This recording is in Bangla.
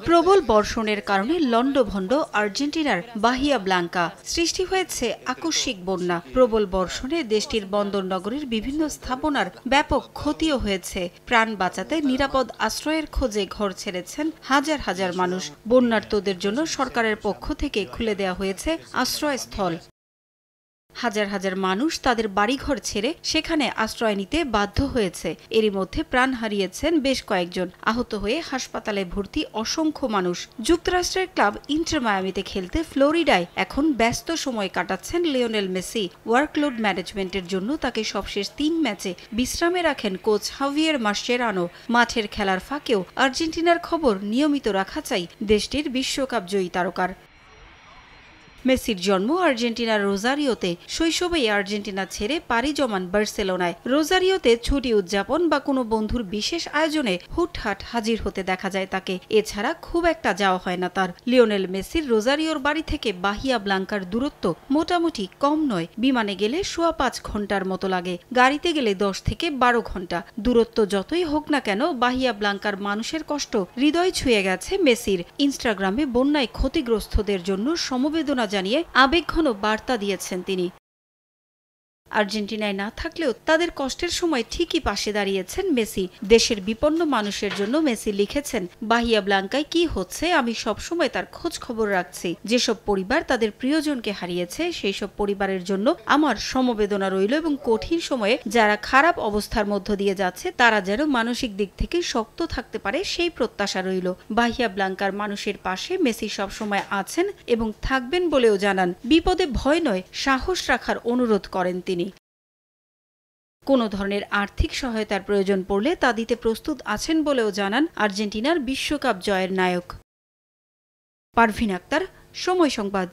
প্রবল বর্ষণের কারণে লন্ডভন্ড আর্জেন্টিনার বাহিয়া ব্লাঙ্কা, সৃষ্টি হয়েছে আকস্মিক বন্যা। প্রবল বর্ষণে দেশটির বন্দর নগরীর বিভিন্ন স্থাপনার ব্যাপক ক্ষতিও হয়েছে। প্রাণ বাঁচাতে নিরাপদ আশ্রয়ের খোঁজে ঘর ছেড়েছেন হাজার হাজার মানুষ। বন্যার্তদের জন্য সরকারের পক্ষ থেকে খুলে দেওয়া হয়েছে আশ্রয়স্থল। হাজার হাজার মানুষ তাদের বাড়িঘর ছেড়ে সেখানে আশ্রয় নিতে বাধ্য হয়েছে। এরই মধ্যে প্রাণ হারিয়েছেন বেশ কয়েকজন। আহত হয়ে হাসপাতালে ভর্তি অসংখ্য মানুষ। যুক্তরাষ্ট্রের ক্লাব ইন্টার মায়ামিতে খেলতে ফ্লোরিডায় এখন ব্যস্ত সময় কাটাচ্ছেন লিওনেল মেসি। ওয়ার্কলোড ম্যানেজমেন্টের জন্য তাকে সবশেষ 3 ম্যাচে বিশ্রামে রাখেন কোচ হাভিয়ের মাসচেরানো। মাঠের খেলার ফাঁকেও আর্জেন্টিনার খবর নিয়মিত রাখা চাই দেশটির বিশ্বকাপ জয়ী তারকার। মেসির জন্ম আর্জেন্টিনার রোজারিওতে। শৈশবেই আর্জেন্টিনা ছেড়ে পাড়ি জমান বার্সেলোনায়। রোজারিওতে ছুটি উদযাপন বা কোনো বন্ধুর বিশেষ আয়োজনে হুটহাট হাজির হতে দেখা যায় তাকে। এছাড়া খুব একটা যাওয়া হয় না তার। লিওনেল মেসির রোজারিওর বাড়ি থেকে বাহিয়া ব্লাঙ্কার দূরত্ব মোটামুটি কম নয়। বিমানে গেলে 5.25 ঘন্টার মতো লাগে, গাড়িতে গেলে 10 থেকে 12 ঘন্টা। দূরত্ব যতই হোক না কেন, বাহিয়া ব্লাঙ্কার মানুষের কষ্ট হৃদয় ছুঁয়ে গেছে মেসির। ইনস্টাগ্রামে বন্যায় ক্ষতিগ্রস্তদের জন্য সমবেদনা জানিয়ে আবেগঘন বার্তা দিয়েছেন তিনি। আর্জেন্টিনায় না থাকলেও তাদের কষ্টের সময় ঠিকই পাশে দাঁড়িয়েছেন মেসি। দেশের বিপন্ন মানুষের জন্য মেসি লিখেছেন, বাহিয়া ব্লাঙ্কায় কি হচ্ছে আমি সবসময় তার খোঁজ খবর রাখছি। যেসব পরিবার তাদের প্রিয়জনকে হারিয়েছে সেই সব পরিবারের জন্য আমার সমবেদনা রইল এবং কঠিন সময়ে যারা খারাপ অবস্থার মধ্য দিয়ে যাচ্ছে তারা যেন মানসিক দিক থেকে শক্ত থাকতে পারে সেই প্রত্যাশা রইল। বাহিয়া ব্লাঙ্কার মানুষের পাশে মেসি সবসময় আছেন এবং থাকবেন বলেও জানান। বিপদে ভয় নয়, সাহস রাখার অনুরোধ করেন তিনি। কোনো ধরনের আর্থিক সহায়তার প্রয়োজন পড়লে তা দিতে প্রস্তুত আছেন বলেও জানান আর্জেন্টিনার বিশ্বকাপ জয়ের নায়ক। পারভিন আক্তার, সময় সংবাদ।